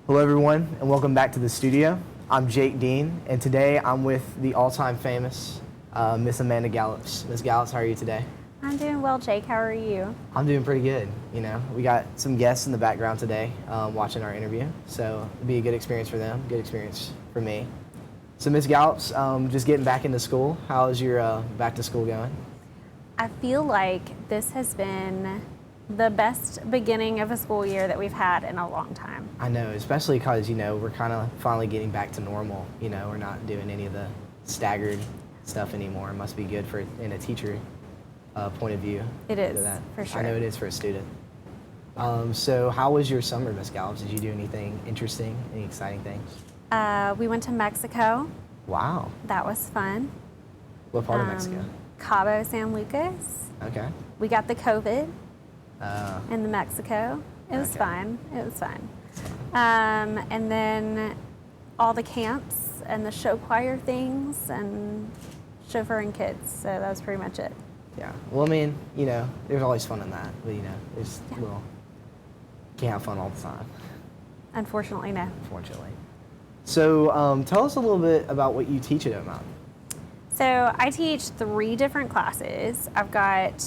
Hello everyone, and welcome back to the studio. I'm Jake Dean, and today I'm with the all-time famous Miss Amanda Gallups. Miss Gallups, how are you today? I'm doing well, Jake. How are you? I'm doing pretty good. You know, we got some guests in the background today watching our interview, so it'll be a good experience for them, good experience for me. So Miss Gallups, just getting back into school. How's your back to school going? I feel like this has been the best beginning of a school year that we've had in a long time. I know, especially because, you know, we're kind of finally getting back to normal. You know, we're not doing any of the staggered stuff anymore. It must be good for in a teacher point of view. It is, for sure. I know it is for a student. So how was your summer, Miss Gallups? Did you do anything interesting, any exciting things? We went to Mexico. Wow. That was fun. What part of Mexico? Cabo San Lucas. Okay. We got the COVID in the Mexico. It was Okay. fun. It was fun. And then all the camps and the show choir things and chauffeuring kids. So that was pretty much it. Yeah. Well, I mean, you know, there's always fun in that, but you know, there's can't have fun all the time, Unfortunately, no. unfortunately. So tell us a little bit about what you teach at Oak Mountain. So I teach 3 different classes. I've got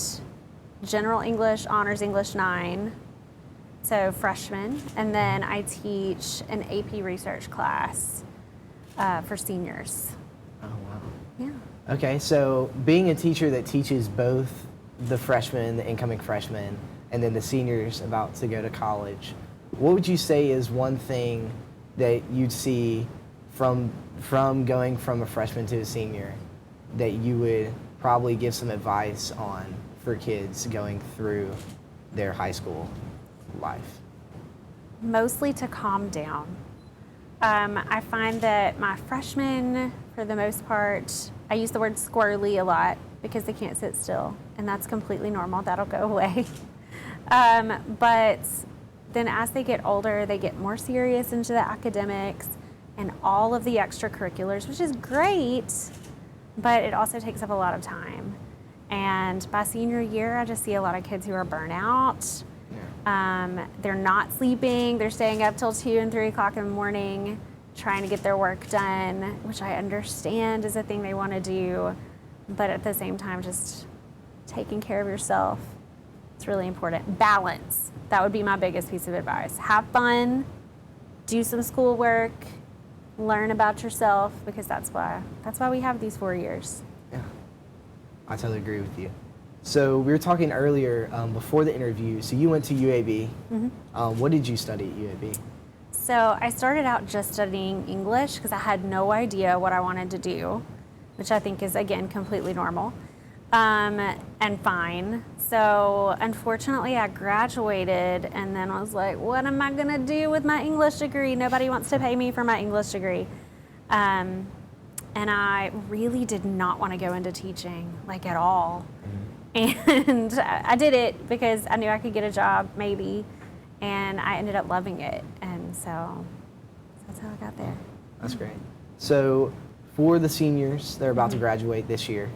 General English, Honors English 9, so freshmen, and then I teach an AP research class for seniors. Oh, wow. Yeah. Okay, so being a teacher that teaches both the freshmen, the incoming freshmen, and then the seniors about to go to college, what would you say is one thing that you'd see from going from a freshman to a senior that you would probably give some advice on for kids going through their high school life? Mostly to calm down. I find that my freshmen, for the most part, I use the word squirrely a lot because they can't sit still, and that's completely normal. That'll go away. But then as they get older, they get more serious into the academics and all of the extracurriculars, which is great, but it also takes up a lot of time. And by senior year, I just see a lot of kids who are burnout. They're not sleeping. They're staying up till 2 and 3 o'clock in the morning trying to get their work done, which I understand is a thing they want to do. But at the same time, just taking care of yourself, it's really important. Balance. That would be my biggest piece of advice. Have fun, do some schoolwork, learn about yourself, because that's why we have these 4 years. Yeah, I totally agree with you. So we were talking earlier before the interview. So you went to UAB. Mm-hmm. What did you study at UAB? So I started out just studying English because I had no idea what I wanted to do, which I think is, again, completely normal and fine. So unfortunately, I graduated, and then I was like, what am I going to do with my English degree? Nobody wants to pay me for my English degree. And I really did not want to go into teaching, like, at all. And I did it because I knew I could get a job, maybe, and I ended up loving it. And so that's how I got there. That's great. So for the seniors, they're about to graduate this year.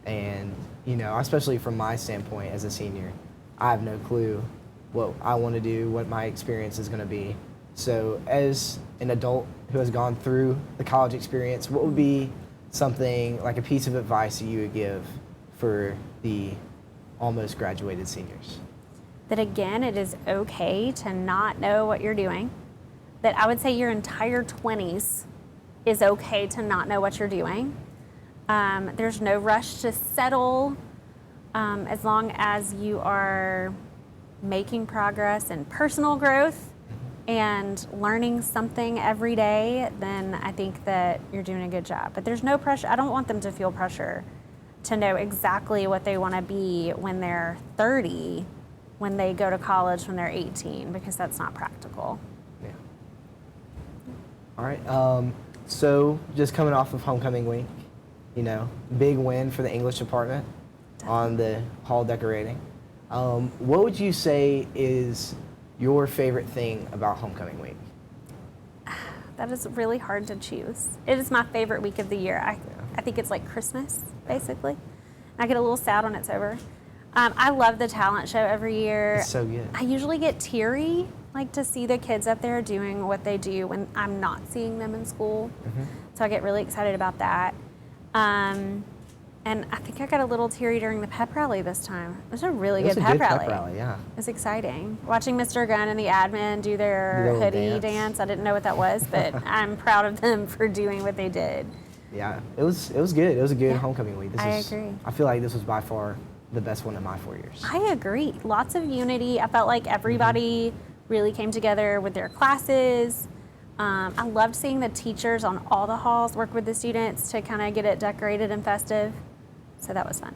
And, you know, especially from my standpoint as a senior, I have no clue what I want to do, what my experience is going to be. So as an adult who has gone through the college experience, what would be something, like a piece of advice that you would give for the almost graduated seniors? That, again, it is okay to not know what you're doing. That I would say your entire 20s is okay to not know what you're doing. There's no rush to settle as long as you are making progress and personal growth and learning something every day, then I think that you're doing a good job. But there's no pressure. I don't want them to feel pressure to know exactly what they want to be when they're 30, when they go to college when they're 18, because that's not practical. Yeah. All right. So just coming off of homecoming week, you know, big win for the English department on the hall decorating. What would you say is your favorite thing about homecoming week? That is really hard to choose. It is my favorite week of the year. I think it's like Christmas, basically. I get a little sad when it's over. I love the talent show every year. It's so good. I usually get teary like to see the kids up there doing what they do when I'm not seeing them in school. So I get really excited about that. And I think I got a little teary during the pep rally this time. It was a really good pep rally. Pep rally, yeah. It was exciting. Watching Mr. Gunn and the admin do their The little hoodie dance. dance. I didn't know what that was, but I'm proud of them for doing what they did. Yeah, it was good. It was a good Yeah, homecoming week. I agree. I feel like this was by far the best one in my 4 years. I agree. Lots of unity. I felt like everybody really came together with their classes. I loved seeing the teachers on all the halls work with the students to kind of get it decorated and festive. So that was fun.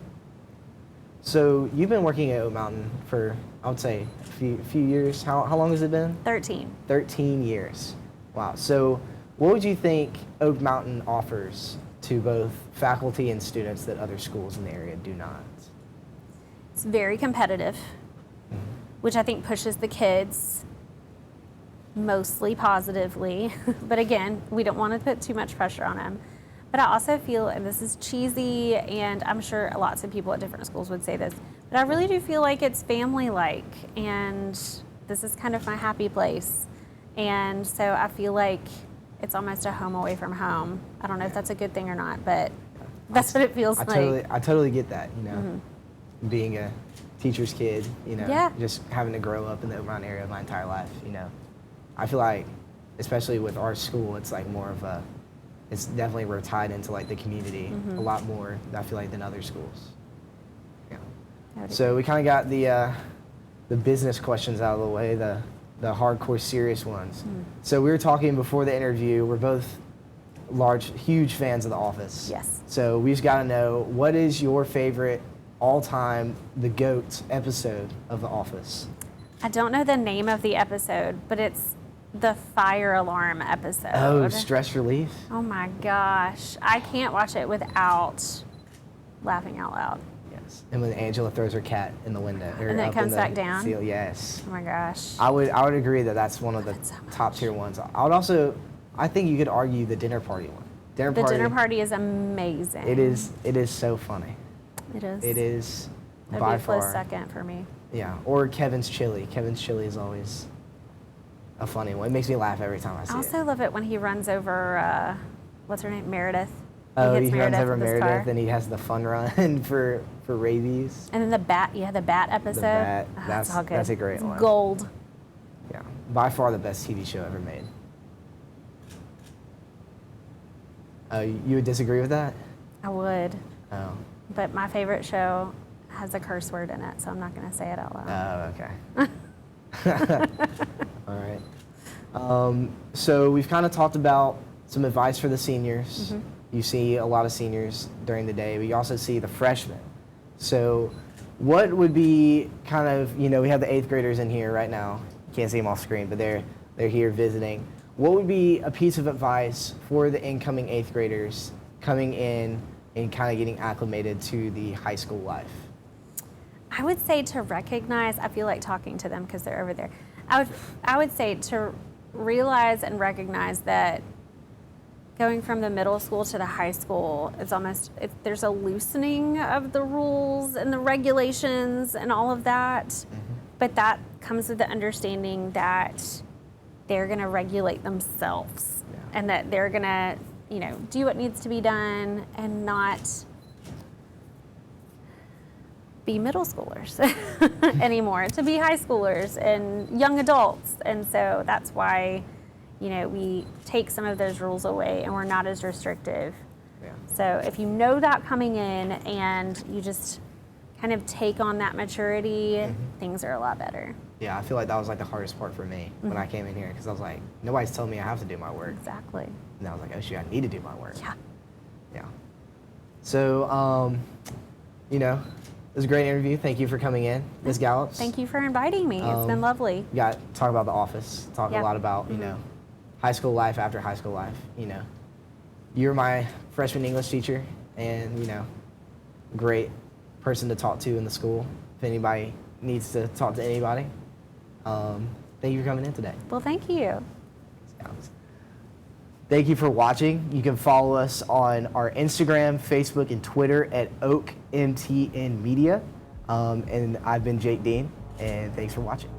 So you've been working at Oak Mountain for, I would say, a few years. How long has it been? 13. 13 years. Wow. So what would you think Oak Mountain offers to both faculty and students that other schools in the area do not? It's very competitive, which I think pushes the kids mostly positively. But again, we don't want to put too much pressure on them. But I also feel, and this is cheesy, and I'm sure lots of people at different schools would say this, but I really do feel like it's family-like, and this is kind of my happy place. And so I feel like it's almost a home away from home. I don't know if that's a good thing or not, but that's what it feels like. I totally get that, being a teacher's kid, Yeah. just having to grow up in the Oak Mountain area my entire life, I feel like, especially with our school, it's like more of it's definitely, we're tied into like the community a lot more, I feel like, than other schools. Yeah. So we kind of got the business questions out of the way, the hardcore serious ones. So we were talking before the interview, we're both huge fans of The Office. Yes. So we just got to know, what is your favorite all-time, the GOAT episode of The Office? I don't know the name of the episode, but it's the fire alarm episode. Oh, stress relief? Oh my gosh. I can't watch it without laughing out loud. Yes. And when Angela throws her cat in the window. And then it comes back down? Seal, yes. Oh my gosh. I would agree that that's one of the so much. top tier ones. I think you could argue the dinner party one. The dinner party is amazing. It is so funny. It is. It is That'd by be a close far. second for me. Yeah. Or Kevin's chili. Kevin's chili is always a funny one. It makes me laugh every time I see I it. also love it when he runs over, what's her name? Meredith. Oh, hits he runs over with his Meredith car. and he has the fun run for rabies. And then the bat episode. The bat, Oh, that's all good. a great It's one. Gold. Yeah, by far the best TV show ever made. You would disagree with that? I would. Oh. But my favorite show has a curse word in it, so I'm not going to say it out loud. Oh, okay. All right. So we've kind of talked about some advice for the seniors. You see a lot of seniors during the day, but you also see the freshmen. So what would be kind of, we have the 8th graders in here right now. You can't see them off screen, but they're here visiting. What would be a piece of advice for the incoming 8th graders coming in and kind of getting acclimated to the high school life? I would say to recognize, I feel like talking to them because they're over there. I would say to realize and recognize that going from the middle school to the high school, there's a loosening of the rules and the regulations and all of that. But that comes with the understanding that they're going to regulate themselves and that they're going to, do what needs to be done and not be middle schoolers anymore, to be high schoolers and young adults. And so that's why, we take some of those rules away and we're not as restrictive. Yeah. So if you know that coming in and you just kind of take on that maturity, things are a lot better. Yeah, I feel like that was like the hardest part for me when I came in here, because I was like, nobody's telling me I have to do my work. Exactly. And I was like, oh shoot, I need to do my work. Yeah. Yeah. So, it was a great interview. Thank you for coming in, Ms. Gallups. Thank you for inviting me. It's been lovely. We got to talk about The Office, talk a Yeah. lot about, high school life after high school life. You're my freshman English teacher and, great person to talk to in the school if anybody needs to talk to anybody. Thank you for coming in today. Well, thank you. Thank you for watching. You can follow us on our Instagram, Facebook, and Twitter at OakMTN Media. And I've been Jake Dean, and thanks for watching.